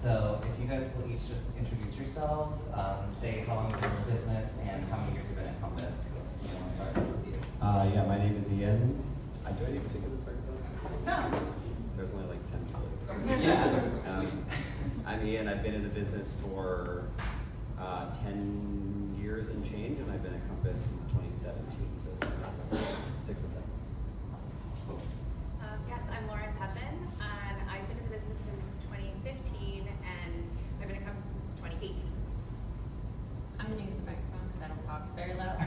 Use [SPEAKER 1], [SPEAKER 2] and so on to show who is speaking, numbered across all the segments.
[SPEAKER 1] So if you guys will each just introduce yourselves, say how long you've been in the business and how many years you've been at Compass. You want to start with you?
[SPEAKER 2] Yeah, my name is Ian. Do I need to speak in this microphone?
[SPEAKER 1] No.
[SPEAKER 2] There's only like 10 people.
[SPEAKER 1] Yeah.
[SPEAKER 2] I'm Ian. I've been in the business for 10 years and change, and I've been at Compass since 2017, so 6 of them.
[SPEAKER 3] Yes, I'm Lauren Pepin, and I've been in the business since 2015, and I've been at Compass since 2018.
[SPEAKER 4] I'm going to use the microphone because I don't talk very loud.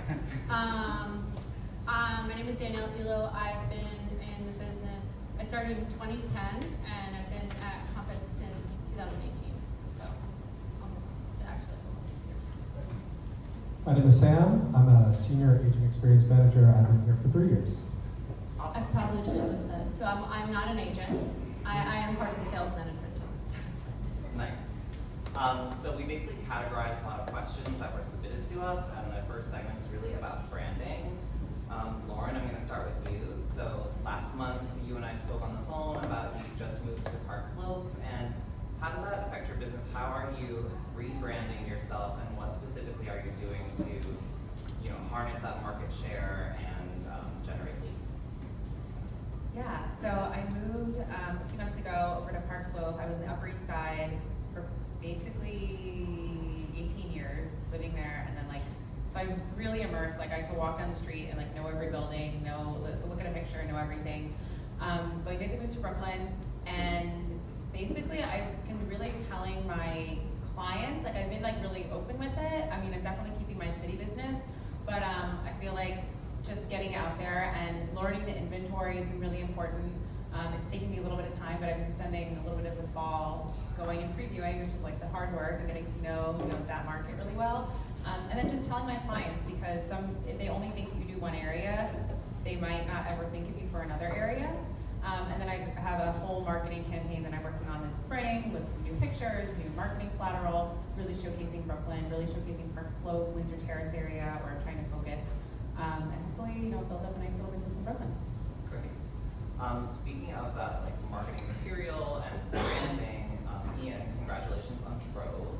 [SPEAKER 4] My name is Danielle Elo. I've been in the business, I started in 2010, and I've been at Compass since 2018, so actually almost 6 years.
[SPEAKER 5] My name is Sam. I'm a senior agent experience manager. I've been here for 3 years.
[SPEAKER 4] I probably should have said, so I'm not an agent. I am part of the sales management team.
[SPEAKER 1] Nice. So we basically categorized a lot of questions that were submitted to us, and the first segment is really about branding. Lauren, I'm going to start with you. So last month, you and I spoke on the phone about you just moved to Park Slope, and how did that affect your business? How are you rebranding yourself, and what specifically are you doing to, harness that market share and generate leads?
[SPEAKER 3] Yeah, so I moved a few months ago over to Park Slope. I was in the Upper East Side for basically 18 years, living there, and then so I was really immersed. I could walk down the street and know every building, look at a picture, know everything. But I made the move to Brooklyn, and basically I've been really telling my clients, I've been really open with it. I mean, I'm definitely keeping my city business, but I feel like just getting out there and learning the inventory has been really important. It's taken me a little bit of time, but I've been spending a little bit of the fall going and previewing, which is the hard work, and getting to know that market really well. And then just telling my clients, because if they only think you do one area, they might not ever think of you for another area. And then I have a whole marketing campaign that I'm working on this spring with some new pictures, new marketing collateral, really showcasing Brooklyn, really showcasing Park Slope, Windsor Terrace area, where I'm trying to focus, and hopefully, build up a nice little business in Brooklyn.
[SPEAKER 1] Great. Speaking of that, marketing material and branding, Ian, congratulations on Trove.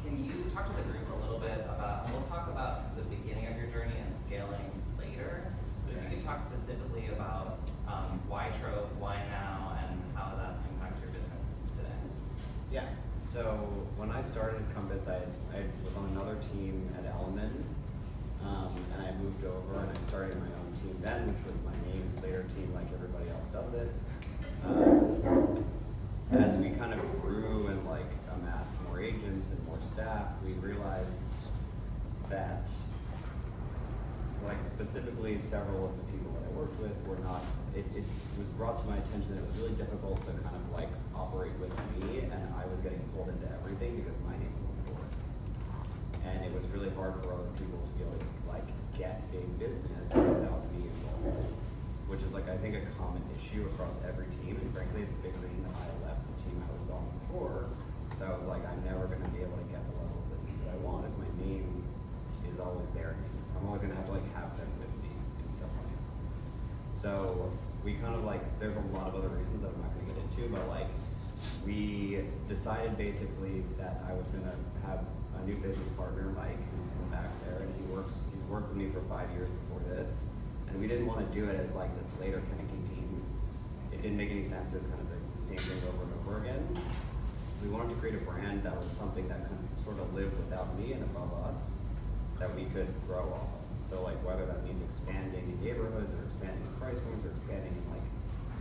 [SPEAKER 1] Can you talk to the group a little bit about, and we'll talk about the beginning of your journey and scaling later, but if you could talk specifically about why Trove, why now, and how that impacts your business today.
[SPEAKER 2] Yeah. So when I started Compass, I was on another team at Element, and I moved over and I started my own team then, which was my name, Slater team, like everybody else does it. As we kind of grew and amassed more agents and more staff, we realized that specifically several of the people that I worked with were not, it was brought to my attention that it was really difficult to kind of operate with me, and I was getting pulled into everything because my name was important. And it was really hard for other people to be able to get big business without me involved, which is I think a common issue across every team, and frankly it's a big reason that I left the team I was on before, because I was I'm never going to be able to get the level of business that I want if my name is always there. I'm always going to have to have them with me in some way. So we kind of there's a lot of other reasons that I'm not going to get into, but we decided basically that I was going to have a new business partner, Mike, who's in the back there, and he's worked with me for 5 years before this, and we didn't want to do it as the Slater kind of team. It didn't make any sense. It was kind of the same thing over and over again. We wanted to create a brand that was something that could sort of live without me and above us, that we could grow off of. So whether that means expanding in neighborhoods or expanding in price points or expanding in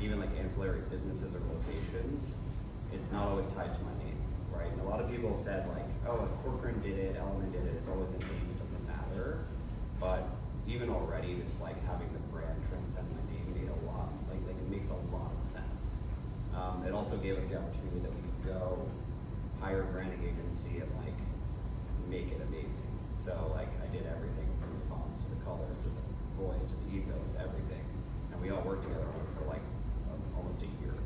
[SPEAKER 2] even ancillary businesses or locations, it's not always tied to my name, right? And a lot of people said oh, if Corcoran did it, Element did it, it's always a name, it doesn't matter. But even already, just having the brand transcend my name made a lot, it makes a lot of sense. It also gave us the opportunity that we could go hire a branding agency and make it amazing. So I did everything from the fonts to the colors to the voice to the ethos, everything. And we all worked together on it for almost a year.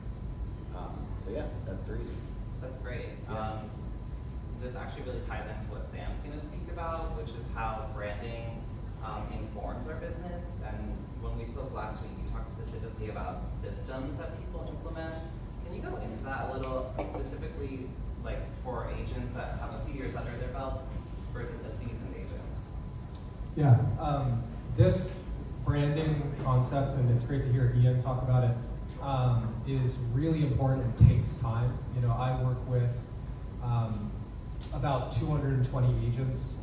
[SPEAKER 2] So yes, that's the reason.
[SPEAKER 1] That's great.
[SPEAKER 2] Yeah.
[SPEAKER 1] This actually really ties into what Sam's going to speak about, which is how branding informs our business. And when we spoke last week, you talked specifically about systems that people implement. Can you go into that a little? Specifically, like for agents that have a few years under their belts versus a seasoned agent?
[SPEAKER 5] Yeah, this branding concept, and it's great to hear Ian talk about it, is really important and takes time. You know, I work with about 220 agents,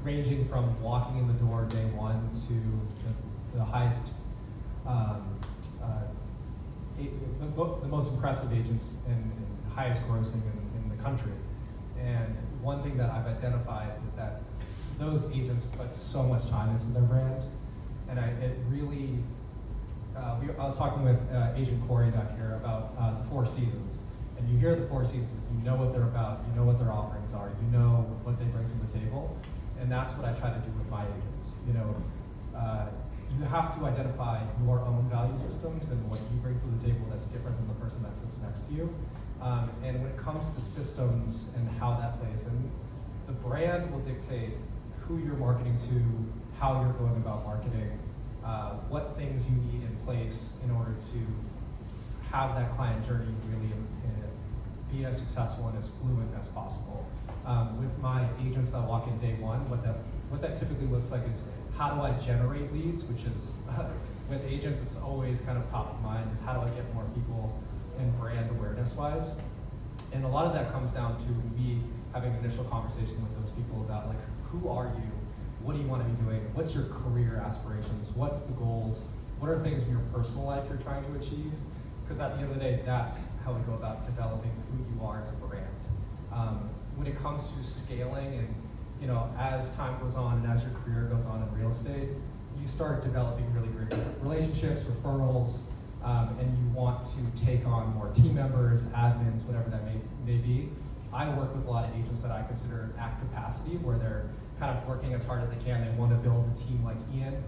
[SPEAKER 5] ranging from walking in the door day one to the highest, the most impressive agents and highest grossing in the country. And one thing that I've identified is that those agents put so much time into their brand, and it really. I was talking with Agent Corey back here about the Four Seasons, and you hear the Four Seasons, you know what they're about, you know what their offerings are, you know what they bring to the table, and that's what I try to do with my agents. You know, you have to identify your own value systems and what you bring to the table that's different than the person that sits next to you. And when it comes to systems and how that plays in, the brand will dictate who you're marketing to, how you're going about marketing, what things you need in place in order to have that client journey really be as successful and as fluent as possible. With my agents that walk in day one, what that typically looks like is, how do I generate leads, which is, with agents, it's always kind of top of mind, is how do I get more people and brand awareness wise. And a lot of that comes down to me having an initial conversation with those people about, like, who are you? What do you want to be doing? What's your career aspirations? What's the goals? What are things in your personal life you're trying to achieve? Because at the end of the day, that's how we go about developing who you are as a brand. When it comes to scaling and, you know, as time goes on and as your career goes on in real estate, you start developing really great relationships, referrals, and you want to take on more team members, admins, whatever that may be. I work with a lot of agents that I consider at capacity, where they're kind of working as hard as they can. They want to build a team like Ian.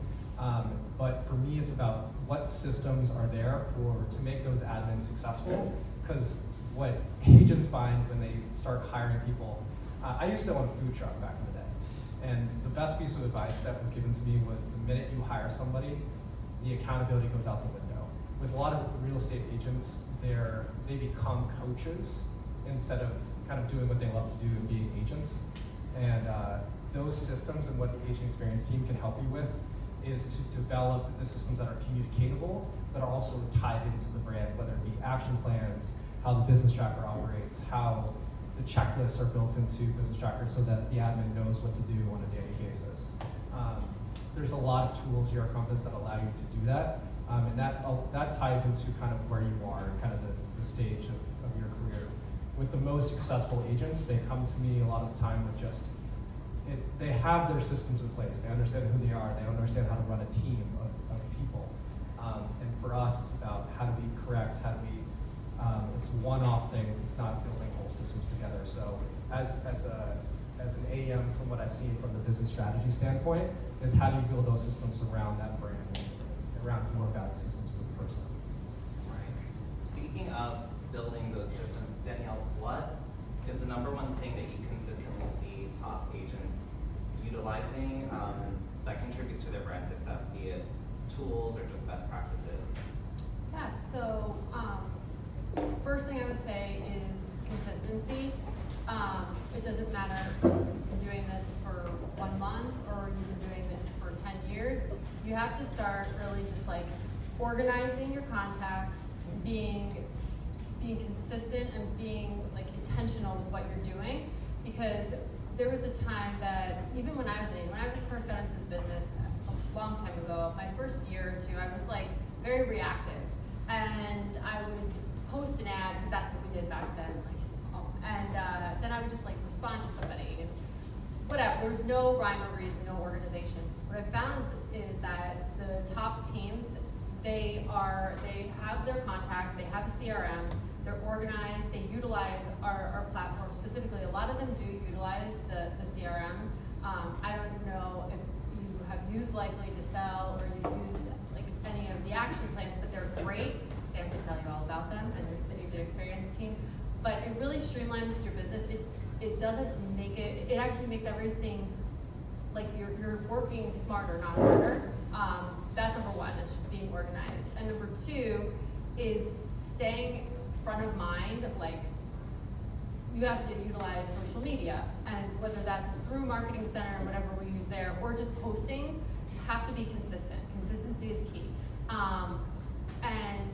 [SPEAKER 5] But for me, it's about what systems are there to make those admins successful. Because what agents find when they start hiring people, I used to own a food truck back in the day. And the best piece of advice that was given to me was, the minute you hire somebody, the accountability goes out the window. With a lot of real estate agents, they become coaches instead of kind of doing what they love to do and being agents. And those systems and what the agent experience team can help you with is to develop the systems that are communicatable, that are also tied into the brand, whether it be action plans, how the business tracker operates, how the checklists are built into business tracker so that the admin knows what to do on a daily basis. There's a lot of tools here at Compass that allow you to do that, and that ties into kind of where you are and kind of the stage of your career. With the most successful agents, they come to me a lot of the time with they have their systems in place. They understand who they are. They understand how to run a team of people. And for us, it's about how to be correct, it's one-off things. It's not building whole systems together. So as an AM, from what I've seen from the business strategy standpoint, is how do you build those systems around that brand, around your value systems as a person.
[SPEAKER 1] Right. Speaking of building those systems, Danielle, what is the number one thing that you consistently see top agents utilizing that contributes to their brand success, be it tools or just best practices?
[SPEAKER 4] Yeah, so first thing I would say is consistency. It doesn't matter if you've been doing this for 1 month or you've been doing this for 10 years. You have to start really just like organizing your contacts, being consistent and being like intentional with what you're doing. Because there was a time that even when I first got into this business a long time ago, my first year or two, I was like very reactive, and I would post an ad because that's what we did back then, then I would just like respond to somebody and whatever. There was no rhyme or reason, no organization. What I found is that the top teams, they have their contacts, they have a CRM, they're organized, they utilize our platform specifically. A lot of them do utilize the CRM. I don't know if you have used Likely to Sell or you've used like any of the action plans, but they're great. Sam can tell you all about them and the agent experience team. But it really streamlines your business. It doesn't make it actually makes everything like you're working smarter, not harder. That's number one, it's just being organized. And number two is staying front of mind, like you have to utilize social media, and whether that's through Marketing Center or whatever we use there, or just posting, you have to be consistent. Consistency is key. And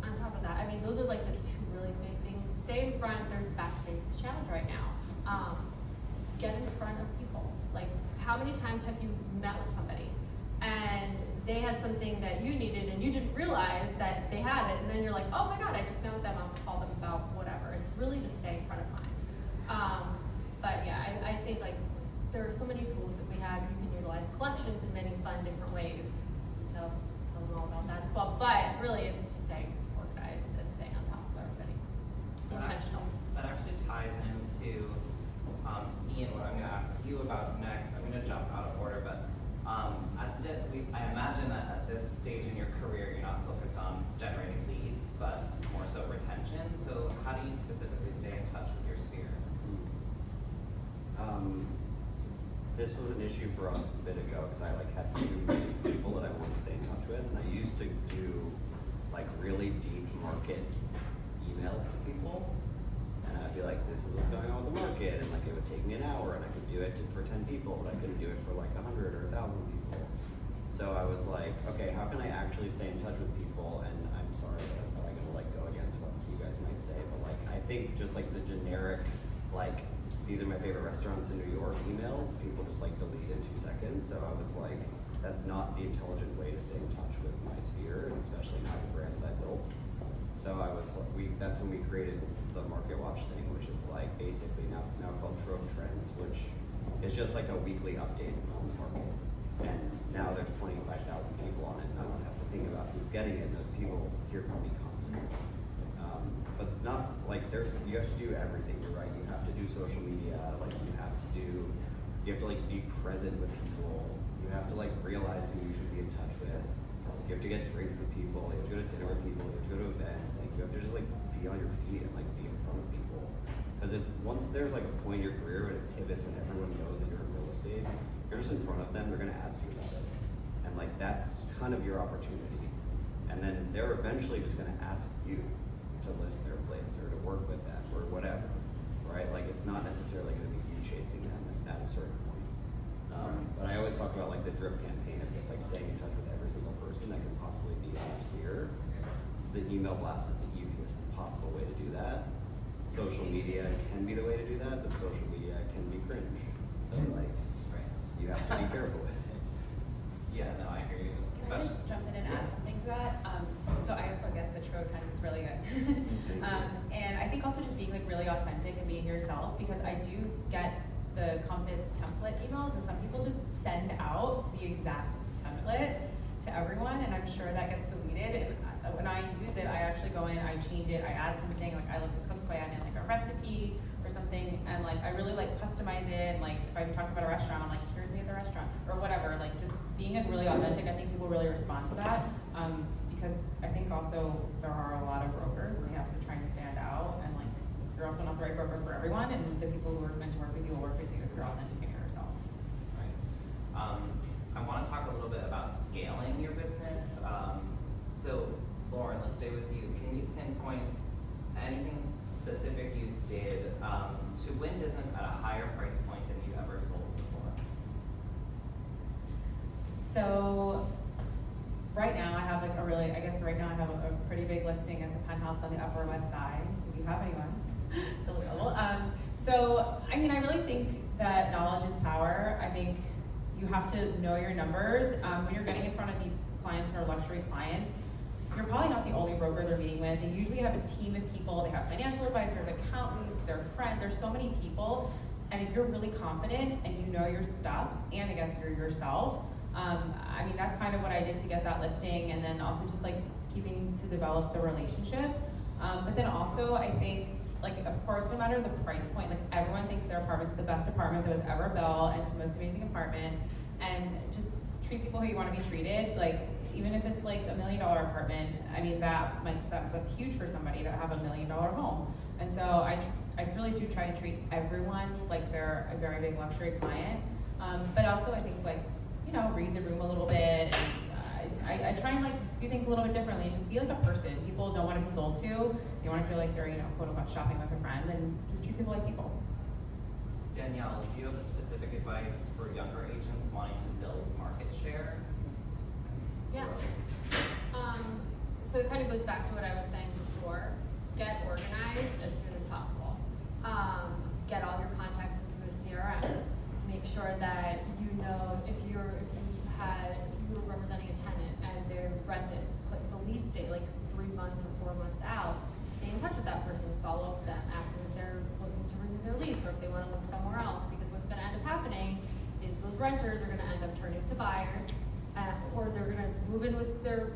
[SPEAKER 4] on top of that, I mean, those are like the two really big things. Stay in front. There's Back to Basics Challenge right now. Get in front of people. Like, how many times have you met with somebody and they had something that you needed and you didn't realize that they had it, and then you're like, oh my God, I just met with them, I'll call them about whatever. It's really just staying front of mind. But yeah, I think like there are so many tools that we have. You can utilize collections in many fun different ways. Tell them all about that as well. But really, it's just staying organized and staying on top of everybody. Intentional.
[SPEAKER 1] That actually ties into Ian, what I'm going to ask you about next. I'm going to jump out of order, but I imagine that at this stage in your career, you're not focused on generating leads, but more so retention. So how do you specifically stay in touch with your sphere?
[SPEAKER 2] This was an issue for us a bit ago because I had too many people that I wanted to stay in touch with, and I used to do really deep market emails to people, and I'd be like, this is what's going on with the market, and it would take me an hour, and I could do it for 10 people, but I couldn't do it for 100 or 1,000 people. So I was like, okay, how can I actually stay in touch with people? And I'm sorry, I'm probably gonna go against what you guys might say, but I think just the generic these are my favorite restaurants in New York emails, people just delete in 2 seconds. So I was like, that's not the intelligent way to stay in touch with my sphere, especially not the brand that I built. So I was that's when we created the Market Watch thing, which is basically now called Trove Trends, which is just a weekly update on the market. And now there's 25,000 people on it, and I don't have to think about who's getting it, and those people hear from me constantly. But it's not you have to do everything. You're right. You have to do social media. You have to be present with people. You have to realize who you should be in touch with. You have to get drinks with people. You have to go to dinner with people. You have to go to events. You have to just be on your feet and be in front of people. Because if once there's a point in your career when it pivots, when everyone knows that you're in real estate, you're just in front of them. They're gonna ask you about it, and that's kind of your opportunity. And then they're eventually just gonna ask you to list their place or to work with them or whatever, right? It's not necessarily gonna be you chasing them at a certain point. But I always talk about the drip campaign of just staying in touch with every single person that can possibly be in your sphere. The email blast is the easiest possible way to do that. Social media can be the way to do that, but social media can be cringe. So you have to be careful with it.
[SPEAKER 1] Yeah, no, I hear you.
[SPEAKER 3] Can I
[SPEAKER 1] Especially,
[SPEAKER 3] just jump in and add something to that? So I also get the Trove Trends, it's really good. And I think also just being really authentic and being yourself, because I do get the Compass template emails, and some people just send out the exact template to everyone, and I'm sure that gets deleted. And when I use it, I actually go in, I change it, I add something, I love to cook, so I add in a recipe or something, and I really customize it. And if I'm talking about a restaurant, I'm here's me at the restaurant or whatever. Just being really authentic, I think people really respond to that. Because I think also there are a lot of brokers, and they have to try and stand out, and you're also not the right broker for everyone, and the people who are meant to work with you will work with you if you're authentic in yourself.
[SPEAKER 1] right. I want to talk a little bit about scaling your business. So Lauren, let's stay with you. Can you pinpoint anything specific you did to win business at a higher price point than you ever sold before?
[SPEAKER 3] So right now I have right now I have a pretty big listing. It's a penthouse on the Upper West Side. So if you have anyone, still available. So I really think that knowledge is power. I think you have to know your numbers. When you're getting in front of these clients that are luxury clients, you're probably not the only broker they're meeting with. They usually have a team of people. They have financial advisors, accountants, their friends. There's so many people. And if you're really confident and you know your stuff, and I guess you're yourself, that's kind of what I did to get that listing, and then also just keeping to develop the relationship. But then also I think, of course, no matter the price point, everyone thinks their apartment's the best apartment that was ever built, and it's the most amazing apartment, and just treat people who you want to be treated. Even if it's $1 million apartment, that's huge for somebody to have $1 million home. And so I really do try to treat everyone like they're a very big luxury client. But also I think read the room a little bit. And I try and like do things a little bit differently. Just be like a person. People don't want to be sold to. They want to feel like they're, you know, quote unquote shopping with a friend, and just treat people like people.
[SPEAKER 1] Danielle, do you have a specific advice for younger agents wanting to build market share?
[SPEAKER 4] Yeah. So it kind of goes back to what I was saying before. Get organized as soon as possible. Get all your contacts into a CRM. Make sure that you know if you were representing a tenant and they're rented, put the lease date like 3 months or 4 months out. Stay in touch with that person, follow up with them, ask them if they're looking to renew their lease or if they want to look somewhere else. Because what's going to end up happening is those renters are going to end up turning to buyers, or they're going to move in with their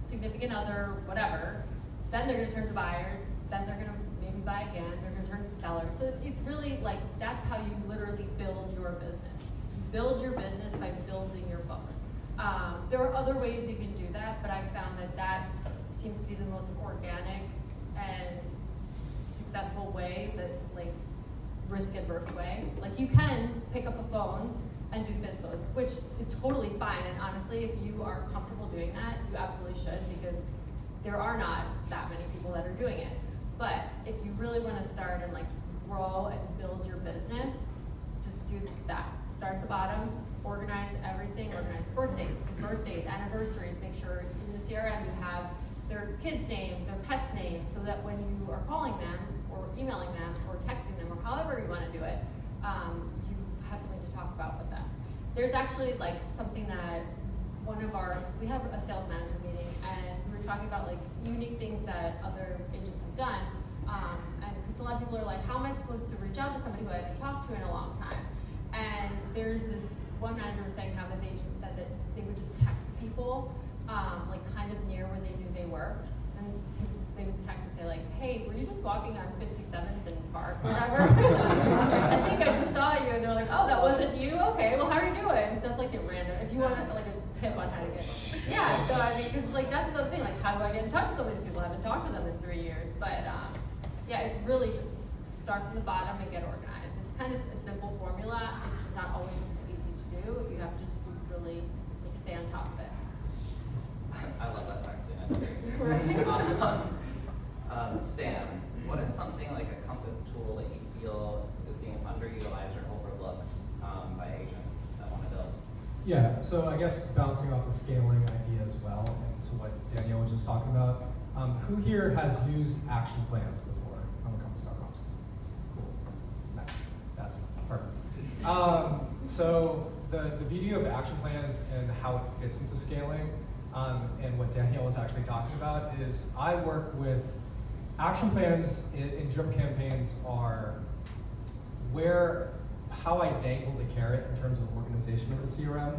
[SPEAKER 4] significant other, whatever. Then they're going to turn to buyers. Then they're going to maybe buy again. They're going to turn to sellers. So it's really like that's how you literally build your business. You build your business by building your book. There are other ways you can do that, but I found that seems to be the most organic and successful way, that like risk adverse way. Like you can pick up a phone and do FSBOs, which is totally fine. And honestly, if you are comfortable doing that, you absolutely should, because there are not that many people that are doing it. But if you really want to start and like grow and build your business, just do that. Start at the bottom, organize everything, organize birthdays, anniversaries, make sure in the CRM you have their kids' names, their pets' names, so that when you are calling them or emailing them or texting them or however you want to do it, you have something to talk about with them. There's actually like something that we have a sales manager meeting, and we were talking about like unique things that other agents have done, and because a lot of people are like, how am I supposed to reach out to somebody who I haven't talked to in a long time? And there's this one manager was saying how his agent said that they would just text people, like kind of near where they knew they worked, and they would text and say like, hey, were you just walking on 57th and Park or whatever? I think I just saw you. And they're like, oh, that wasn't you? Okay, well, how are you doing? So that's like a random, if you want like a tip on how to get them. Yeah, so I mean, because like that's the thing, like how do I get in touch with some of these people? I haven't talked to them in 3 years. But yeah, it's really just start from the bottom and get organized. It's kind of a simple formula. It's just not always as easy to do. You have to just really like stay on top of it.
[SPEAKER 1] I love that texting. That's great.
[SPEAKER 4] Right.
[SPEAKER 1] Sam, what is something like a compass tool that you feel is being underutilized or overlooked by agents that want to build?
[SPEAKER 5] Yeah, so I guess bouncing off the scaling idea as well, and to what Danielle was just talking about, who here has used action plans before on the compass.com system? Cool, nice, that's perfect. So the beauty of action plans and how it fits into scaling, and what Danielle was actually talking about, is I work with action plans in drip campaigns are how I dangle the carrot in terms of organization of the CRM.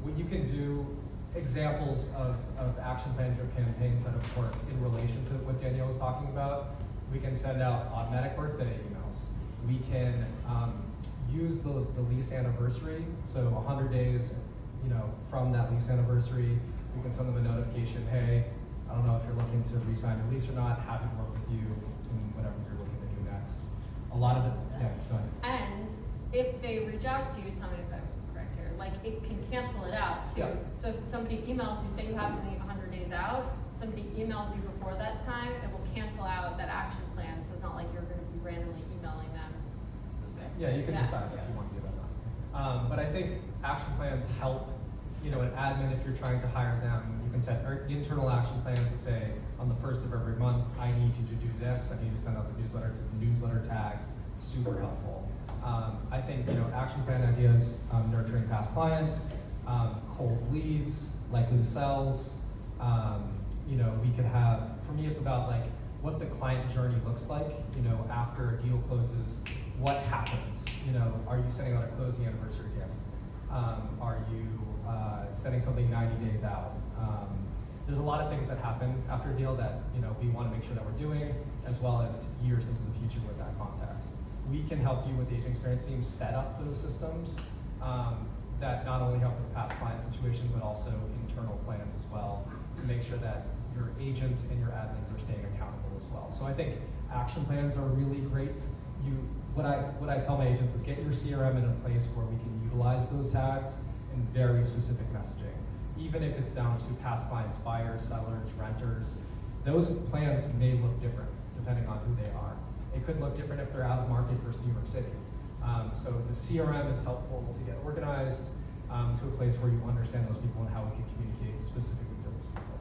[SPEAKER 5] What you can do, examples of action plan drip campaigns that have worked in relation to what Danielle was talking about. We can send out automatic birthday emails. We can use the lease anniversary, so 100 days, from that lease anniversary, we can send them a notification, hey, I don't know if you're looking to re-sign your lease or not, happy to work with you in whatever you're looking to do next. A lot of it, yeah, go ahead.
[SPEAKER 4] And if they reach out to you, tell me if I'm correct here, like it can cancel it out too.
[SPEAKER 5] Yeah.
[SPEAKER 4] So if somebody emails you, say you have something 100 days out, somebody emails you before that time, it will cancel out that action plan. So it's not like you're going to be randomly emailing them.
[SPEAKER 1] The same.
[SPEAKER 5] Yeah, you can
[SPEAKER 4] Yeah.
[SPEAKER 5] decide if you want to do that or not. But I think action plans help, an admin, if you're trying to hire them, you can set internal action plans to say, on the 1st of every month, I need you to do this, I need to send out the newsletter tag, super helpful. I think, action plan ideas, nurturing past clients, cold leads, likely to sells, we could have, for me, it's about like what the client journey looks like, after a deal closes, what happens, are you sending out a closing anniversary gift? Are you sending something 90 days out? There's a lot of things that happen after a deal that we want to make sure that we're doing, as well as years into the future with that contact. We can help you with the agent experience team set up those systems that not only help with the past client situation, but also internal plans as well, to make sure that your agents and your admins are staying accountable as well. So I think action plans are really great. What I tell my agents is get your CRM in a place where we can utilize those tags in very specific messaging. even if it's down to past clients, buyers, sellers, renters, those plans may look different depending on who they are. It could look different if they're out of market versus New York City. So the CRM is helpful to get organized to a place where you understand those people and how we can communicate specifically to those people.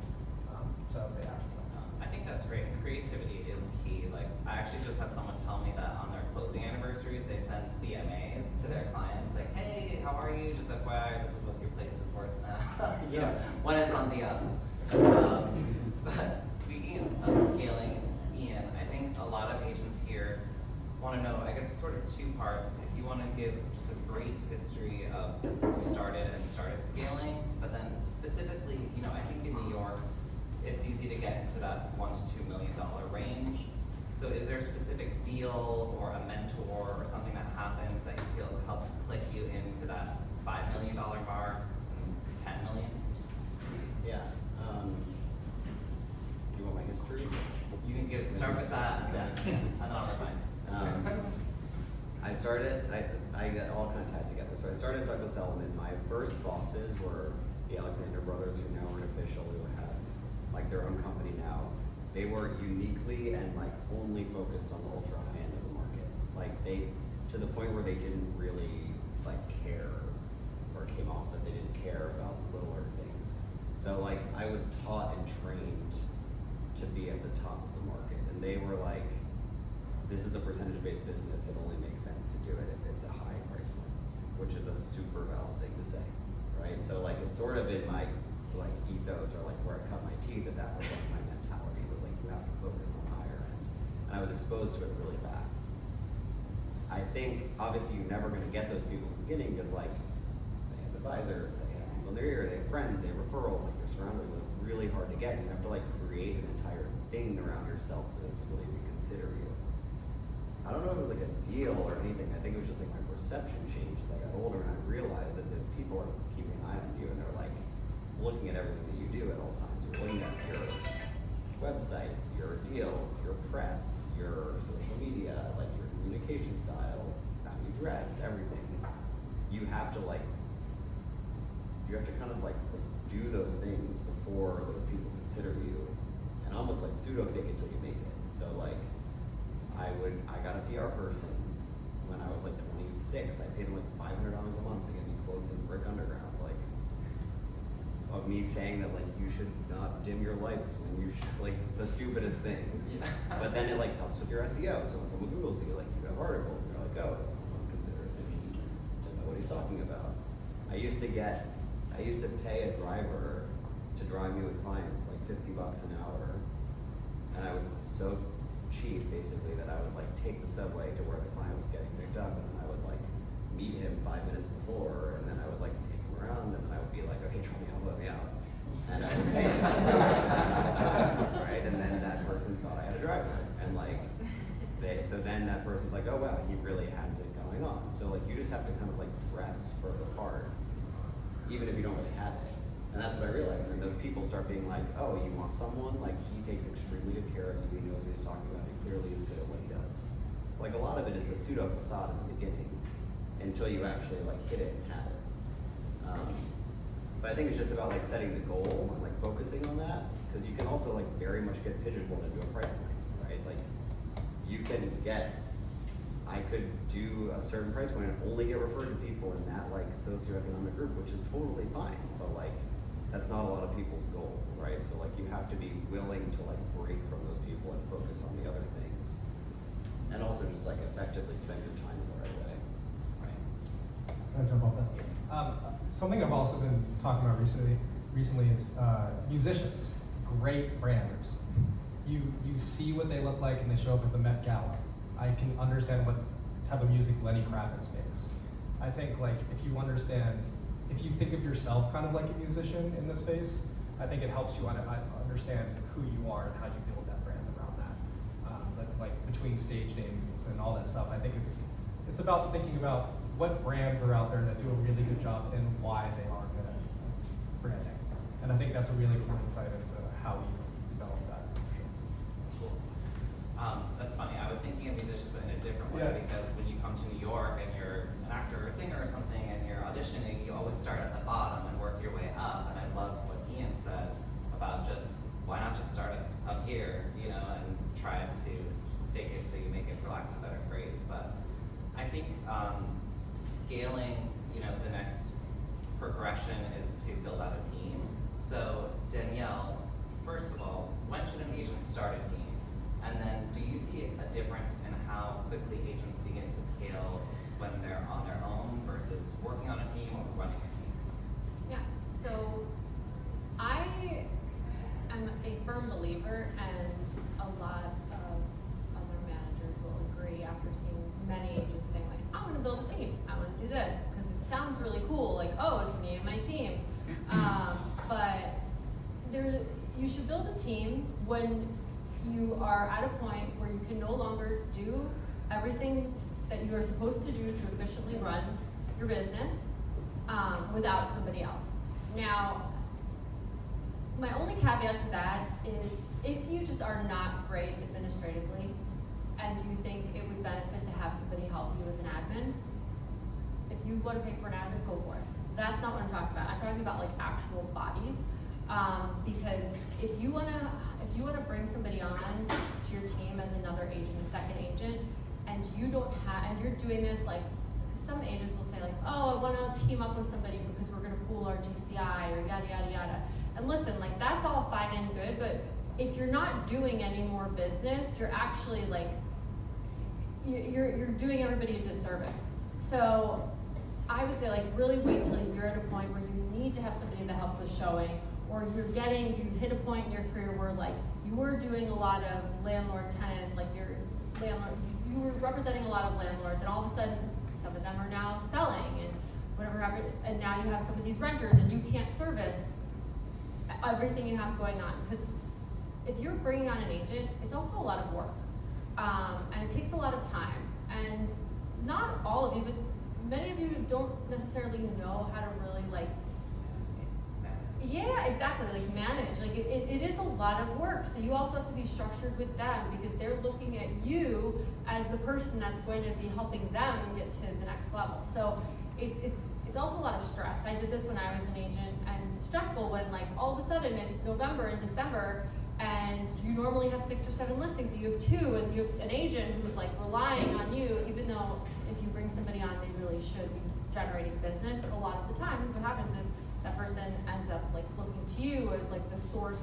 [SPEAKER 5] So I would say action plan.
[SPEAKER 1] I think that's great. Creativity is key. Like, I actually just had someone tell me that on their closing anniversaries, they send CMAs to their clients, like, hey, how are you? Just FYI, this is what your place is worth now. You know, when it's on the up. But speaking of scaling, Ian, I think a lot of agents here want to know, I guess it's sort of two parts. If you want to give just a brief history of who started scaling, but then specifically, you know, I think in New York, it's easy to get into that $1 to $2 million range. So is there a specific deal or a mentor or something that happened that you feel helped click you into that $5 million mark, 10 million?
[SPEAKER 2] Yeah. Do you want my history?
[SPEAKER 1] You can start with that and then I'll remind. I got all kind of ties together. So I started Douglas Elliman. My first bosses were the Alexander brothers, who now are an official, who have like their own company now. They were uniquely and like only focused on the ultra high end of the market. Like they, to the point where they didn't really like care, or came off that they didn't care about littler things. So like I was taught and trained to be at the top of the market, and they were like, this is a percentage-based business. It only makes sense to do it if it's a high price point, which is a super valid thing to say, right? So like it's sort of in my like ethos, or like where I cut my teeth, that was like my mentality, was like you have to focus on higher end, and I was exposed to it really fast. I think obviously you're never going to get those people at the beginning because like they have advisors, they have people in their ear, they have friends, they have referrals, like you're surrounded with really hard to get. You have to like create an entire thing around yourself for them to really consider you. I don't know if it was like a deal or anything. I think it was just like my perception changed as I got older, and I realized that those people are keeping an eye on you, and they're like looking at everything that you do at all times. You're looking at your website, your deals, your press, your social media, like your communication style, how you dress, everything. You have to kind of like do those things before those people consider you, and almost like pseudo fake it till you make it. So like I got a PR person when I was like 26. I paid him like $500 a month to get me quotes in Brick Underground, like of me saying that like you should not dim your lights when you should, like the stupidest thing. Yeah.
[SPEAKER 2] But then it like helps with your SEO. So when someone Googles you, like you have articles, and they're like, oh, someone considers him to know what he's talking about. I used to pay a driver to drive me with clients like $50 an hour, and I was so cheap basically that I would like take the subway to where the client was getting picked up, and then I would like meet him 5 minutes before, and then I would like take him around, and then I would be like, okay, try me out, let me out, and I would pay him. Right, and then that person thought I had a driver, and like so then that person's like, oh wow, he really has it going on. So like you just have to kind of like dress for the part, even if you don't really have it. And that's what I realized. I mean, those people start being like, oh, you want someone? Like, he takes extremely good care of you. He knows what he's talking about. He clearly is good at what he does. Like, a lot of it is a pseudo facade in the beginning until you actually, like, hit it and have it. But I think it's just about, like, setting the goal and, like, focusing on that. Because you can also, like, very much get pigeonholed into a price point, right? Like, you can get, I could do a certain price point and only get referred to people in that, like, socioeconomic group, which is totally fine. But, like, that's not a lot of people's goal, right? So like you have to be willing to like break from those people and focus on the other things. And also just like effectively spend your time in the right way. Right.
[SPEAKER 5] Can I jump off that? Something I've also been talking about recently is musicians, great branders. You see what they look like and they show up at the Met Gala. I can understand what type of music Lenny Kravitz makes. I think like if you think of yourself kind of like a musician in this space, I think it helps you understand who you are and how you build that brand around that. Like between stage names and all that stuff, I think it's about thinking about what brands are out there that do a really good job and why they are good at branding. And I think that's a really cool insight into how we develop that.
[SPEAKER 1] Cool. That's funny. I was thinking of musicians, but in a different way, because when you come to New York and you're an actor or a singer or something and you're auditioning, you always start at the bottom and work your way up. And I love think scaling, the next progression is to build out a team. So Danielle, first of all, when should an agent start a team? And then do you see a difference in how quickly agents begin to scale when they're on their own versus working on a team or running a team?
[SPEAKER 4] Yeah, so I am a firm believer, and a lot of other managers will agree after seeing many agents saying like, I want to build a team, I want to do this, because it sounds really cool, like, oh, it's me and my team. But you should build a team when you are at a point where you can no longer do everything that you are supposed to do to efficiently run your business without somebody else. Now, my only caveat to that is if you just are not great administratively and you think it would benefit to have somebody help you as an admin, if you want to pay for an admin, go for it. That's not what I'm talking about. I'm talking about like actual bodies. Because if you wanna bring somebody on to your team as another agent, a second agent, and you don't have, and you're doing this like, some agents will say like, oh, I wanna team up with somebody because we're gonna pool our GCI or yada yada yada. And listen, like that's all fine and good, but if you're not doing any more business, you're actually like, you're doing everybody a disservice. So I would say like really wait till you're at a point where you need to have somebody that helps with showing, or you hit a point in your career where like you were doing a lot of landlord-tenant, like your landlord, you were representing a lot of landlords, and all of a sudden some of them are now selling and whatever happened, and now you have some of these renters and you can't service everything you have going on. Because if you're bringing on an agent, it's also a lot of work, and it takes a lot of time. And not all of you, but many of you don't necessarily know how to really like. Yeah, exactly, like manage. Like it is a lot of work. So you also have to be structured with them because they're looking at you as the person that's going to be helping them get to the next level. So it's also a lot of stress. I did this when I was an agent, and it's stressful when like all of a sudden it's November and December and you normally have 6 or 7 listings, but you have 2, and you have an agent who's like relying on you, even though if you bring somebody on, they really should be generating business. But a lot of the times what happens is that person ends up like looking to you as like the source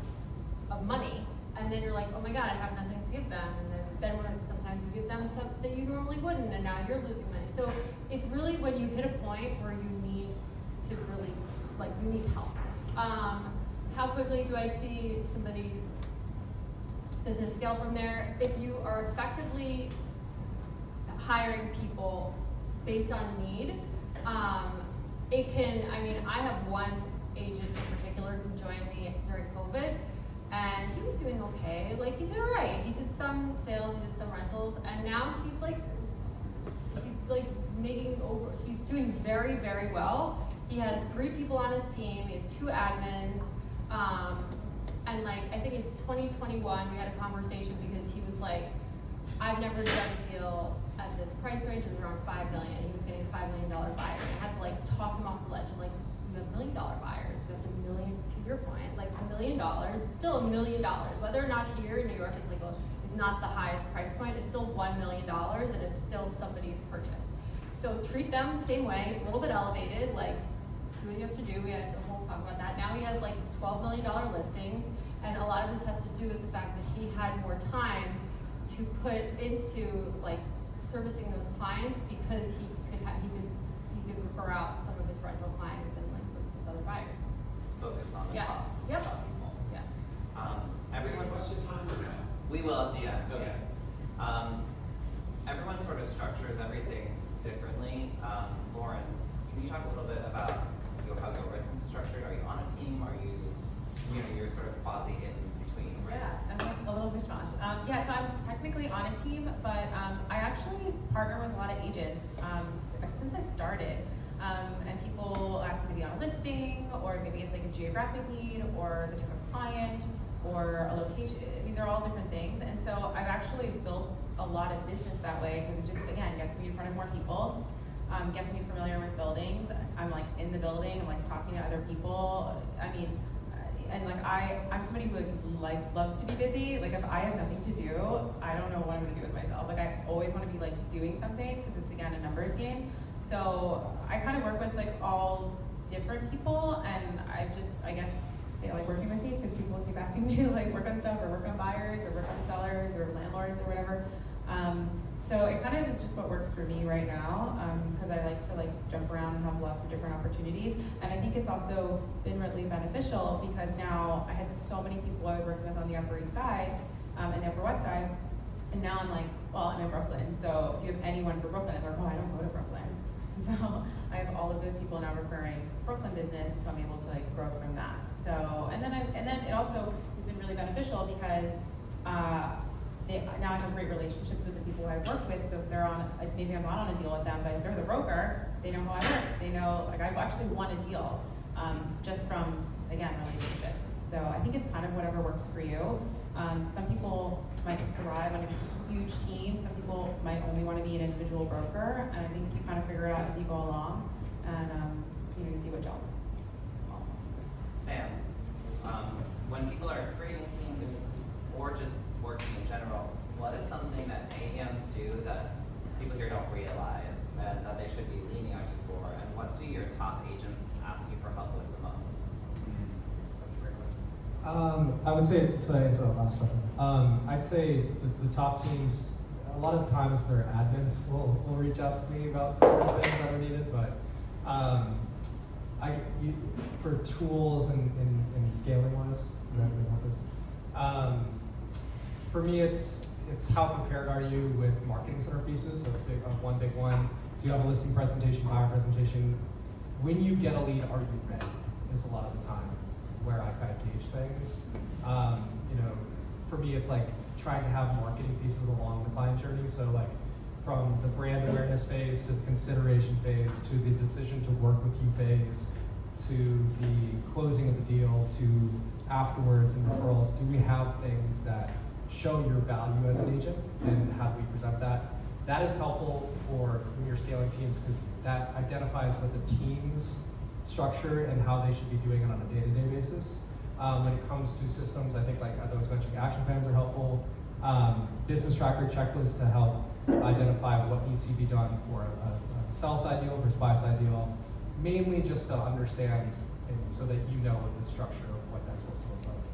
[SPEAKER 4] of money, and then you're like, oh my god, I have nothing to give them, and then when sometimes you give them something that you normally wouldn't, and now you're losing money. So it's really when you hit a point where you need to really, like, you need help. How quickly do I see somebody's business scale from there? If you are effectively hiring people based on need, it can, I have one agent in particular who joined me during COVID, and he was doing okay. Like, he did all right. He did some sales, he did some rentals, and now he's doing very, very well. He has 3 people on his team, he has 2 admins, and like, I think in 2021, we had a conversation because he was like, I've never done a deal at this price range. It was around $5 million. He was getting a $5 million buyer. And I had to like talk him off the ledge. I'm like, you have $1 million buyers. That's $1 million, to your point. Like $1 million is still $1 million. Whether or not here in New York, it's like, well, it's not the highest price point. It's still $1 million, and it's still somebody's purchase. So treat them the same way, a little bit elevated, like do what you have to do. We had a whole talk about that. Now he has like $12 million listings, and a lot of this has to do with the fact that he had more time to put into like servicing those clients, because he could refer out some of his rental clients and like his other buyers.
[SPEAKER 1] Focus on the top.
[SPEAKER 4] Yep.
[SPEAKER 1] Top people.
[SPEAKER 4] Yeah.
[SPEAKER 1] Everyone.
[SPEAKER 6] Question time or no?
[SPEAKER 1] We will at the end.
[SPEAKER 6] Okay.
[SPEAKER 1] Yeah. Everyone sort of structures everything differently. Lauren, can you talk a little bit about how your business is structured? Are you on a team? Are you, you're sort of quasi in between, right?
[SPEAKER 3] Yeah, I'm like a little mishmash. So I'm technically on a team, but I actually partner with a lot of agents since I started. And people ask me to be on a listing, or maybe it's like a geographic need, or the type of client, or a location. They're all different things. And so I've actually built a lot of business that way, because it just, again, gets me in front of more people, gets me familiar with buildings. I'm like in the building, I'm like talking to other people. And like I'm somebody who like loves to be busy. Like if I have nothing to do, I don't know what I'm gonna do with myself. Like I always want to be like doing something because it's again a numbers game. So I kind of work with like all different people, and I guess they like working with me because people keep asking me to like work on stuff or work on buyers or work on sellers or landlords or whatever. So it kind of is just what works for me right now, because I like to like jump around and have lots of different opportunities. And I think it's also been really beneficial because now I had so many people I was working with on the Upper East Side and the Upper West Side, and now I'm like, well, I'm in Brooklyn, so if you have anyone for Brooklyn, they're like, oh, I don't go to Brooklyn. And so I have all of those people now referring Brooklyn business, and so I'm able to like grow from that. So, and then it also has been really beneficial because now I have great relationships with the people I've worked with. So if they're on, like maybe I'm not on a deal with them, but if they're the broker, they know how I work. They know, like I've actually won a deal just from, again, relationships. So I think it's kind of whatever works for you. Some people might thrive on a huge team. Some people might only want to be an individual broker. And I think you kind of figure it out as you go along, and you see what gels.
[SPEAKER 1] Awesome. Sam, when people are creating teams or just working in general, what is something that AEMs do that people here don't realize and that they should be leaning on you for? And what do your top agents ask you for help with the most? That's a great question.
[SPEAKER 5] I would say, to answer that last question, I'd say the top teams, a lot of times their admins will reach out to me about certain things that are needed, but for tools and scaling wise, for me it's how prepared are you with marketing centerpieces. That's one big one. Do you have a listing presentation, buyer presentation? When you get a lead, are you ready? Is a lot of the time where I kind of gauge things. For me, it's like trying to have marketing pieces along the client journey. So like from the brand awareness phase to the consideration phase to the decision to work with you phase to the closing of the deal to afterwards and referrals. Do we have things that show your value as an agent, and how do we present that? That is helpful for when you're scaling teams because that identifies what the team's structure and how they should be doing it on a day-to-day basis. When it comes to systems, I think, like as I was mentioning, action plans are helpful. Business tracker checklist to help identify what needs to be done for a sell side deal versus buy side deal. Mainly just to understand and so that you know what the structure of what that's supposed to look like.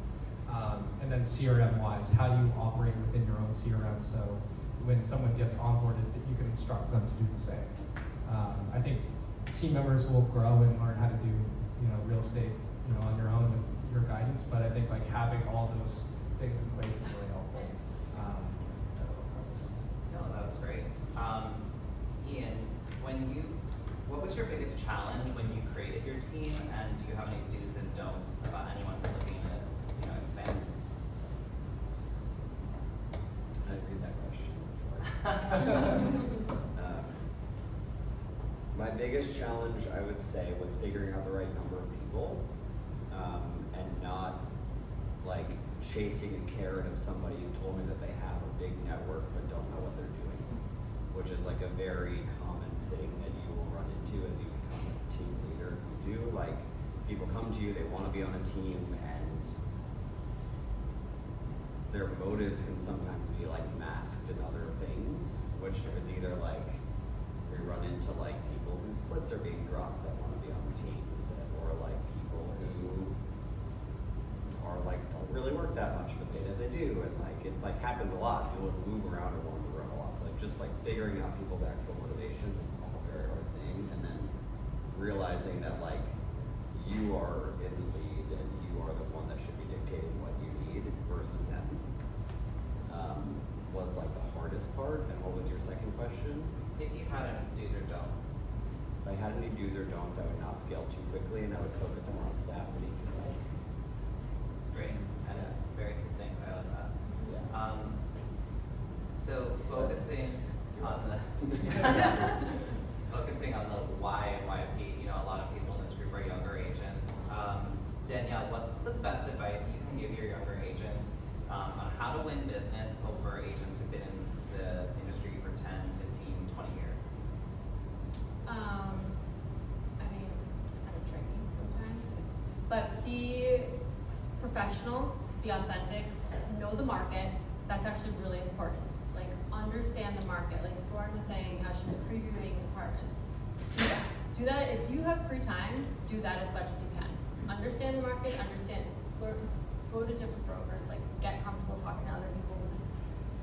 [SPEAKER 5] And then CRM wise, how do you operate within your own CRM so when someone gets onboarded that you can instruct them to do the same. I think team members will grow and learn how to do real estate on your own with your guidance, but I think like having all those things in place is really helpful.
[SPEAKER 1] No, that was great. Ian, what was your biggest challenge when you created your team, and do you have any do's and don'ts about anyone who's looking to expand?
[SPEAKER 2] I didn't read that question before. My biggest challenge, I would say, was figuring out the right number of people, and not like chasing a carrot of somebody who told me that they have a big network but don't know what they're doing, which is like a very common thing that you will run into as you become a team leader. If you do, like, people come to you, they want to be on a team, and their motives can sometimes be like masked in other things, which is either like we run into like people whose splits are being dropped that want to be on teams, or like people who are like don't really work that much but say that they do, and like it's like happens a lot. People move around and want to run a lot. So like just like figuring out people's actual motivations is a very hard thing, and then realizing that like you are in the lead and you are the one that should be dictating what you need versus them was like the hardest part. And what was your second question?
[SPEAKER 1] If you had any do's or don'ts.
[SPEAKER 2] If I had any do's or don'ts, I would not scale too quickly, and I would focus more on staff and agents.
[SPEAKER 1] That's great. And very succinct. I love that.
[SPEAKER 2] Yeah.
[SPEAKER 1] So focusing on the focusing on the why and YP. A lot of people in this group are younger agents. Danielle, what's the best advice you can give your younger agents on how to win business over agents who've been in the industry for 10, 15, 20 years?
[SPEAKER 4] I mean, it's kind of tricky sometimes, but be professional, be authentic, know the market. That's actually really important. Like, understand the market. Like Lauren was saying, how she was previewing apartments. Do that. Do that. If you have free time, do that as much as you can. Understand the market, go to different brokers, like get comfortable talking to other people.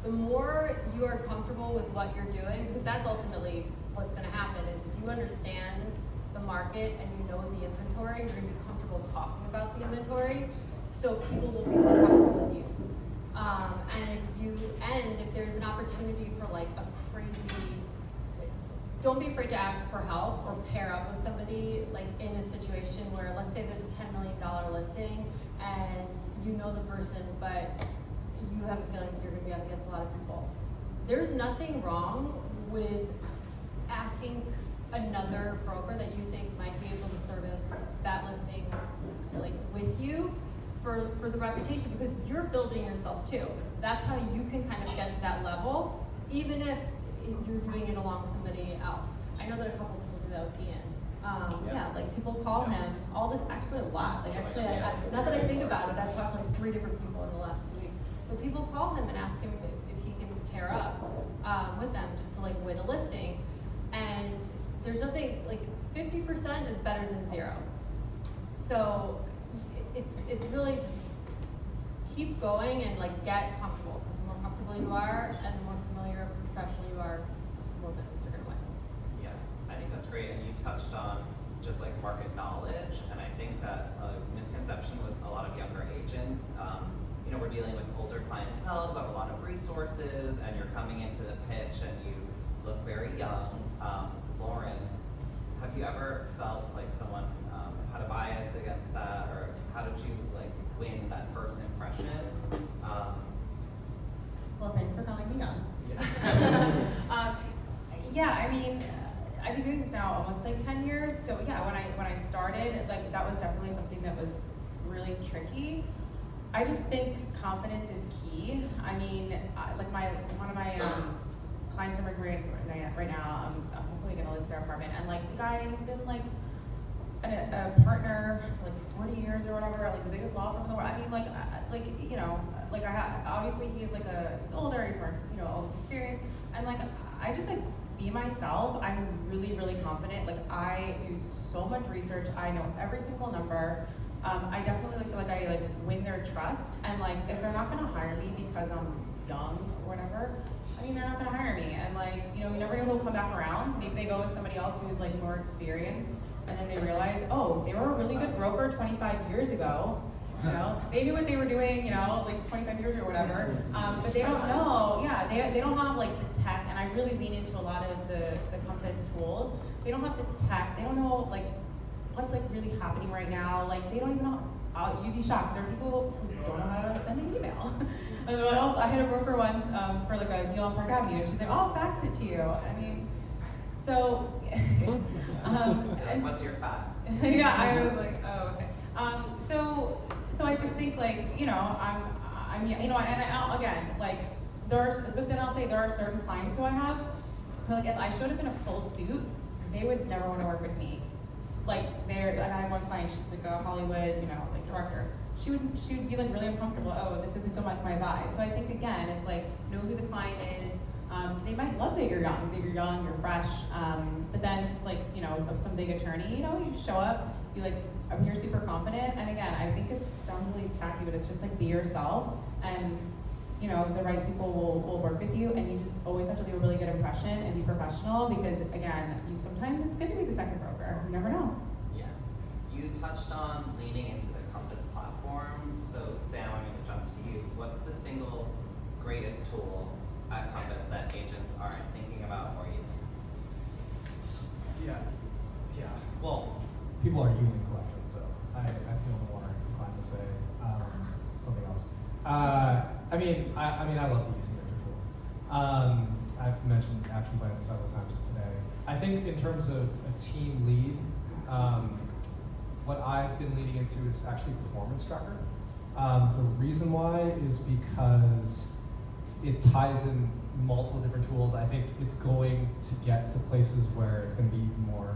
[SPEAKER 4] The more you are comfortable with what you're doing, because that's ultimately what's gonna happen, is if you understand the market and you know the inventory, you're gonna be comfortable talking about the inventory, so people will be more comfortable with you. And if there's an opportunity for like a crazy, don't be afraid to ask for help or pair up with somebody like in a situation where, let's say there's a $10 million listing and you know the person, but you have a feeling you're gonna be up against a lot of people. There's nothing wrong with asking another broker that you think might be able to service that listing like with you for the reputation, because you're building yourself too. That's how you can kind of get to that level, even if you're doing it along somebody else. I know that a couple people do that with Ian. Yeah, like people call him actually a lot. Like actually, not that I think about it, I've talked to like 3 different people in the last 2 weeks. But people call him and ask him if he can pair up with them just to like win a listing. And there's nothing, like 50% is better than 0. So it's really just keep going and like get comfortable, because the more comfortable you are and the more familiar and professional you are, the more business you're gonna win.
[SPEAKER 1] Yeah, I think that's great, and you touched on just like market knowledge, and I think that a misconception with a lot of younger agents, you know, we're dealing with older clientele who have a lot of resources, and you're coming into the pitch and you look very young. Lauren, have you ever felt like someone had a bias against that, or how did you like win that first impression?
[SPEAKER 3] Well, thanks for calling me young.
[SPEAKER 1] Yeah.
[SPEAKER 3] Yeah, I mean, I've been doing this now almost like 10 years. So yeah, when I started, like that was definitely something that was really tricky. I just think confidence is key. I mean, like one of my clients I'm working right now, I'm hopefully gonna list their apartment, and like the guy has been like a partner for like 40 years or whatever, like the biggest law firm in the world. I mean, you know, like obviously he's older, he's more, you know, all this experience, and like I just like be myself. I'm really, really confident. Like I do so much research. I know every single number. I definitely feel like I like win their trust, and like if they're not gonna hire me because I'm young or whatever, I mean, they're not gonna hire me. And like, you know, you never know who'll come back around. Maybe they go with somebody else who's like more experienced, and then they realize, oh, they were a really good broker 25 years ago. You know, they knew what they were doing, you know, like 25 years or whatever. But they don't know, they don't have like the tech, and I really lean into a lot of the Compass tools. They don't have the tech, they don't know like what's like really happening right now. Like they don't even know, you'd be shocked. There are people who don't know how to send an email. I had a broker once for like a deal on Park Avenue, and she's like, oh, I'll fax it to you. I mean, so, and
[SPEAKER 1] What's your fax?
[SPEAKER 3] yeah, I was like, oh, okay. So I just think like, you know, I'm you know, and again, like but then I'll say there are certain clients who I have who like if I showed up in a full suit, they would never want to work with me. Like and I have one client, she's like a Hollywood, you know, like director. She would be like really uncomfortable. Oh, this isn't like my vibe. So I think again, it's like know who the client is. They might love that you're young, you're fresh. But then if it's like, you know, of some big attorney, you know, you show up, you like, I'm here super confident. And again, I think it sounds really tacky, but it's just like be yourself, and you know, the right people will work with you, and you just always have to leave a really good impression and be professional, because again, sometimes it's good to be the second broker. You never know.
[SPEAKER 1] Yeah. You touched on leaning into the Compass platform. So Sam, I'm gonna jump to you. What's the single greatest tool at Compass that agents aren't thinking about or using?
[SPEAKER 5] Yeah. Well, people are using collection, so I feel more inclined to say something else. I mean, I love the e-signature tool. I've mentioned action plan several times today. I think in terms of a team lead, what I've been leading into is actually performance tracker. The reason why is because it ties in multiple different tools. I think it's going to get to places where it's going to be even more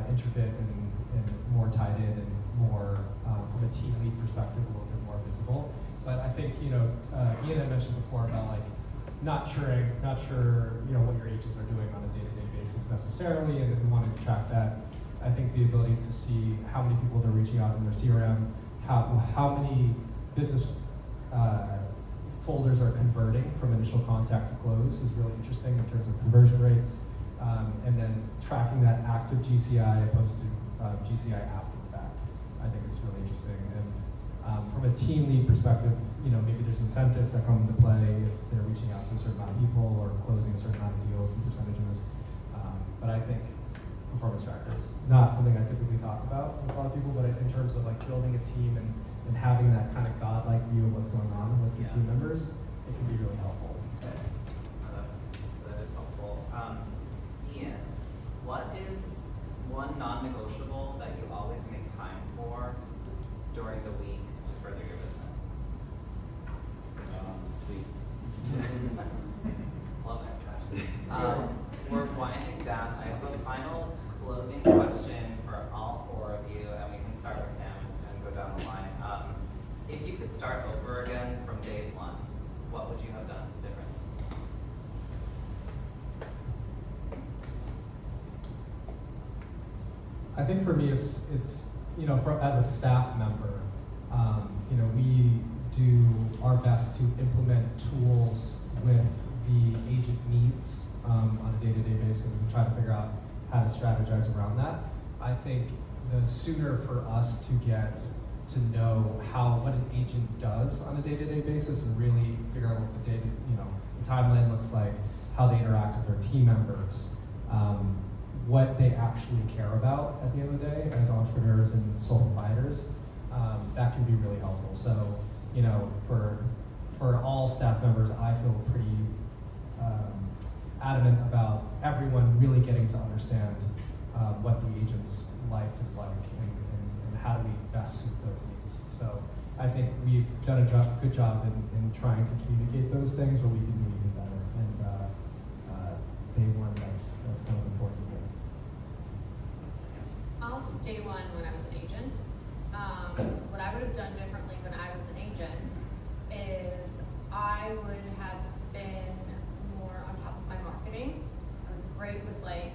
[SPEAKER 5] intricate and more tied in, and more from a team lead perspective, a little bit more visible. But I think, you know, Ian had mentioned before about like not sure, what your agents are doing on a day-to-day basis necessarily, and wanting to track that. I think the ability to see how many people they're reaching out in their CRM, how many business folders are converting from initial contact to close is really interesting in terms of conversion rates, and then tracking that active GCI opposed to GCI after the fact, I think is really interesting. And from a team lead perspective, maybe there's incentives that come into play if they're reaching out to a certain amount of people or closing a certain amount of deals and percentages. But I think performance trackers, not something I typically talk about with a lot of people, but in terms of like building a team and having that kind of godlike view of what's going on with your team members, it can be really helpful. So.
[SPEAKER 1] That is helpful. Ian, what is one non-negotiable that you always make time for during the week to further your business?
[SPEAKER 2] Sleep.
[SPEAKER 1] Love that question. We're winding down. I have a final closing question for all four of you, and we can start with Sam and go down the line. If you could start over again from day one, what would you have done differently?
[SPEAKER 5] I think for me, it's as a staff member, we do our best to implement tools with the agent needs on a day-to-day basis and try to figure out how to strategize around that. I think the sooner for us to get to know what an agent does on a day-to-day basis and really figure out what the timeline looks like, how they interact with their team members, what they actually care about at the end of the day as entrepreneurs and sole proprietors, that can be really helpful. So, for all staff members, I feel pretty adamant about everyone really getting to understand what the agent's life is like and how do we best suit those needs. So I think we've done a good job in trying to communicate those things, but we can do even better. And day one, that's kind of important here.
[SPEAKER 4] I'll do day one when I was an agent. What I would have done differently when I was an agent is I would have been more on top of my marketing. I was great with like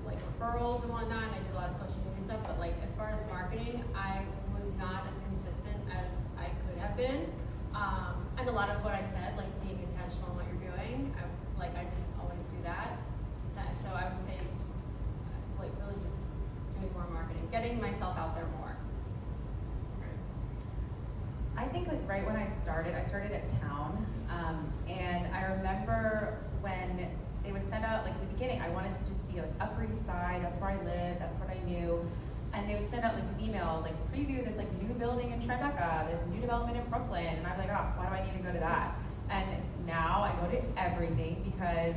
[SPEAKER 4] referrals and whatnot, and I did a lot of social media stuff, but like as far as marketing, I was not as consistent as I could have been. And a lot of what I said, like being intentional in what you're doing, I didn't always do that. So I would say just really just doing more marketing, getting myself out there more.
[SPEAKER 3] I think right when I started at Town, and I remember when they would send out, in the beginning, I wanted to just be Upper East Side, that's where I lived, that's what I knew, and they would send out these emails, preview this new building in Tribeca, this new development in Brooklyn, and I'd be like, oh, why do I need to go to that? And now I go to everything because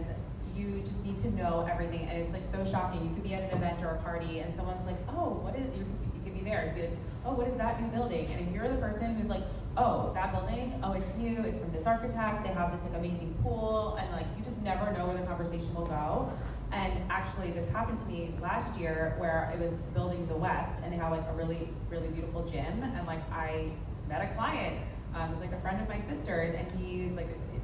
[SPEAKER 3] you just need to know everything, and it's so shocking. You could be at an event or a party, and someone's like, oh, what is, you could be there, and be like, oh, what is that new building? And if you're the person who's like, oh, that building, oh, it's new, it's from this architect, they have this amazing pool, and you just never know where the conversation will go. And actually this happened to me last year where it was building the West, and they have a really, really beautiful gym, and I met a client, it's a friend of my sister's, and he's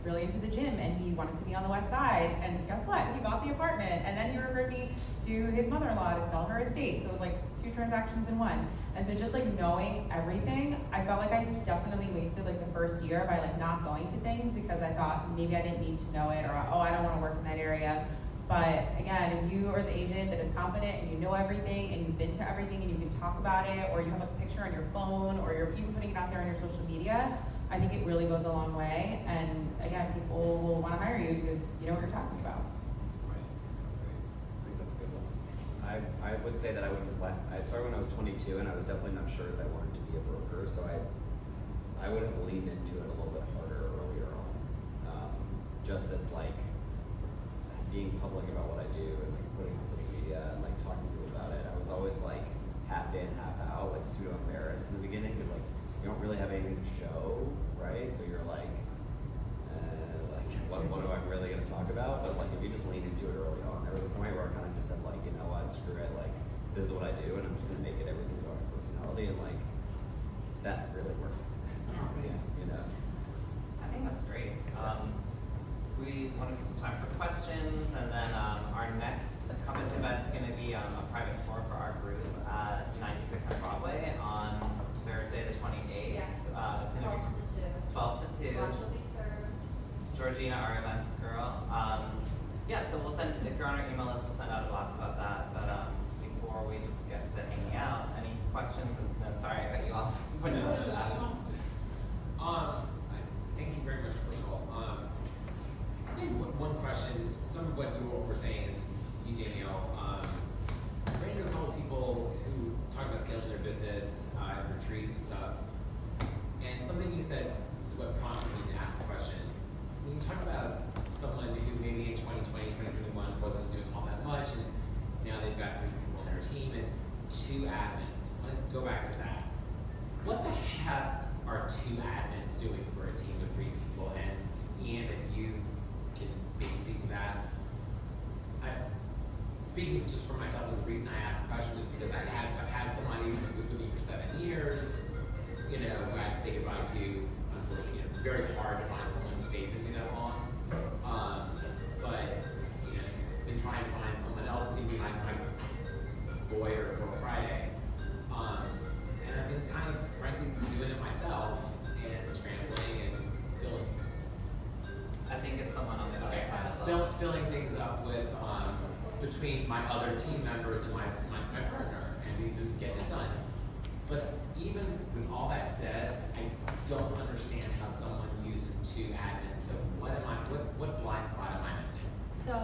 [SPEAKER 3] really into the gym, and he wanted to be on the West Side, and guess what? He bought the apartment, and then he referred me to his mother-in-law to sell her estate, so it was 2 transactions in one. And so just knowing everything, I felt like I definitely wasted the first year by not going to things because I thought maybe I didn't need to know it, or oh, I don't want to work in that area. But again, if you are the agent that is confident and you know everything and you've been to everything and you can talk about it, or you have a picture on your phone, or you're even putting it out there on your social media, I think it really goes a long way. And again, people will want to hire you because you know what you're talking about.
[SPEAKER 2] Right, that's great. I think that's a good one. I would say that I started when I was 22, and I was definitely not sure that I wanted to be a broker, so I would have leaned into it a little bit harder earlier on. Just as being public about what I do and putting on social media and talking to people about it. I was always half in, half out, pseudo embarrassed in the beginning because you don't really have anything to show, right? So you're what am I really going to talk about? But if you just lean into it early on, there was a point where I kind of just said you know what, screw it, this is what I do, and I'm just going to make it everything about my personality, and that really works. Yeah,
[SPEAKER 1] I think that's great. we want to take some time for questions, and then our next Compass event is going to be a private tour for our group at 96 on Broadway on Thursday the 28th.
[SPEAKER 6] Yes.
[SPEAKER 1] It's going to be 12 to 2.
[SPEAKER 6] Lunch will be served.
[SPEAKER 1] It's Georgina, our events girl. Yeah, so we'll send, if you're on our email list, we'll send out a blast about that. But before we just get to hanging out, any questions? No, sorry, I cut you off. What do you want to ask?
[SPEAKER 7] Thank you very much, first of all. I'll say one question. Some of what you were saying, you, Danielle, I ran into a couple people who talk about scaling their business, retreat and stuff. And something you said is what prompted me to ask the question. When you talk about someone who maybe in 2020, 2021 wasn't doing all that much, and now they've got 3 people on their team and 2 admins. I want to go back to that. What the heck are 2 admins doing for a team of 3 people? And Ian, if you can maybe speak to that. Speaking just for myself, and the reason I asked the question is because I've had somebody who was with me for 7 years, you know, who I had to say goodbye to. Unfortunately, it's very hard to find someone who stays with me that long. But you know, been trying to find someone else who can be my boy or girl Friday. And I've been kind of, frankly, doing it myself and scrambling and filling.
[SPEAKER 1] I think it's someone on the other side of the
[SPEAKER 7] Filling things up with between my other team members and my partner, and we've been getting it done. But even with all that said, I don't understand how someone uses 2 admins. So what blind spot am I missing?
[SPEAKER 4] So,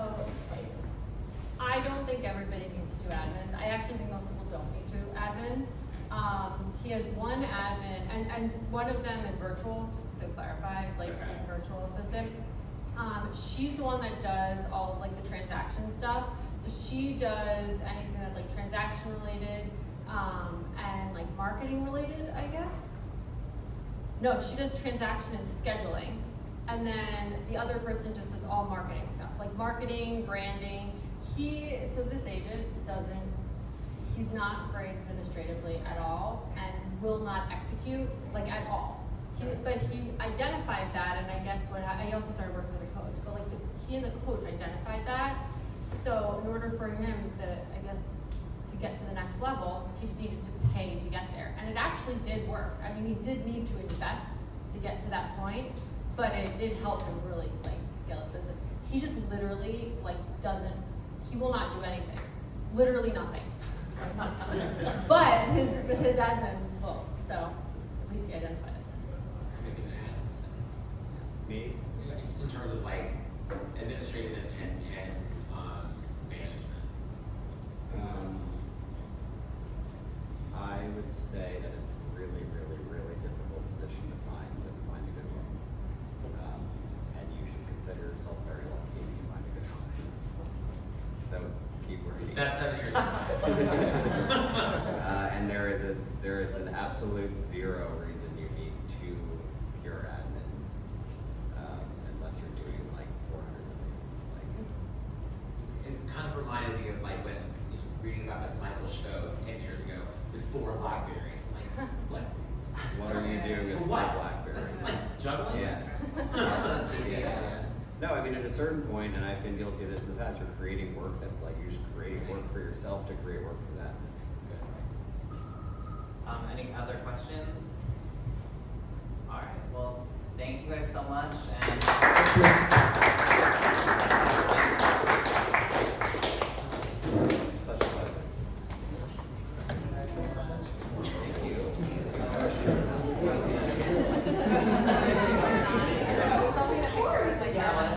[SPEAKER 4] I don't think everybody needs 2 admins. I actually think most people don't need 2 admins. He has 1 admin, and one of them is virtual, just to clarify, it's like
[SPEAKER 7] Okay.
[SPEAKER 4] a virtual assistant. She's the one that does all like the transaction stuff. So she does anything that's like transaction related, and like marketing related, I guess. No, she does transaction and scheduling. And then the other person just does all marketing stuff, like marketing, branding. So this agent he's not great administratively at all and will not execute, like at all. But he identified that, and I guess I also started working with a coach, but like he and the coach identified that. So in order for him to get to the next level, he just needed to pay to get there. And it actually did work. I mean, he did need to invest to get to that point, but it did help him really like scale his business. He just literally like he will not do anything. Literally nothing. But his admins will. So at least he identified it.
[SPEAKER 7] Let's make an ad.
[SPEAKER 2] Me?
[SPEAKER 7] Yeah, just in terms of like administrative and management.
[SPEAKER 2] I would say that it's a really, really, really difficult position to find a good one. And you should consider yourself very lucky if you find a good one. So keep working.
[SPEAKER 7] That's 7 years.
[SPEAKER 2] And there is an absolute 0 reason you need 2 pure admins, unless you're doing like 400 million.
[SPEAKER 7] It kind of reminded me of like when reading about like Michael Scow 10 years ago with 4 Blackberries. I'm like, what?
[SPEAKER 2] What are you doing with
[SPEAKER 7] For
[SPEAKER 2] 4
[SPEAKER 7] what?
[SPEAKER 2] Blackberries?
[SPEAKER 7] Like juggling?
[SPEAKER 2] Yeah.
[SPEAKER 1] That's a big
[SPEAKER 2] Yeah. No, I mean at a certain point, and I've been guilty of this in the past, you're creating work that like you're just creating work for yourself to create work for them.
[SPEAKER 1] Any other questions? All right. Well, thank you guys so much, and
[SPEAKER 2] Such a pleasure. Thank you.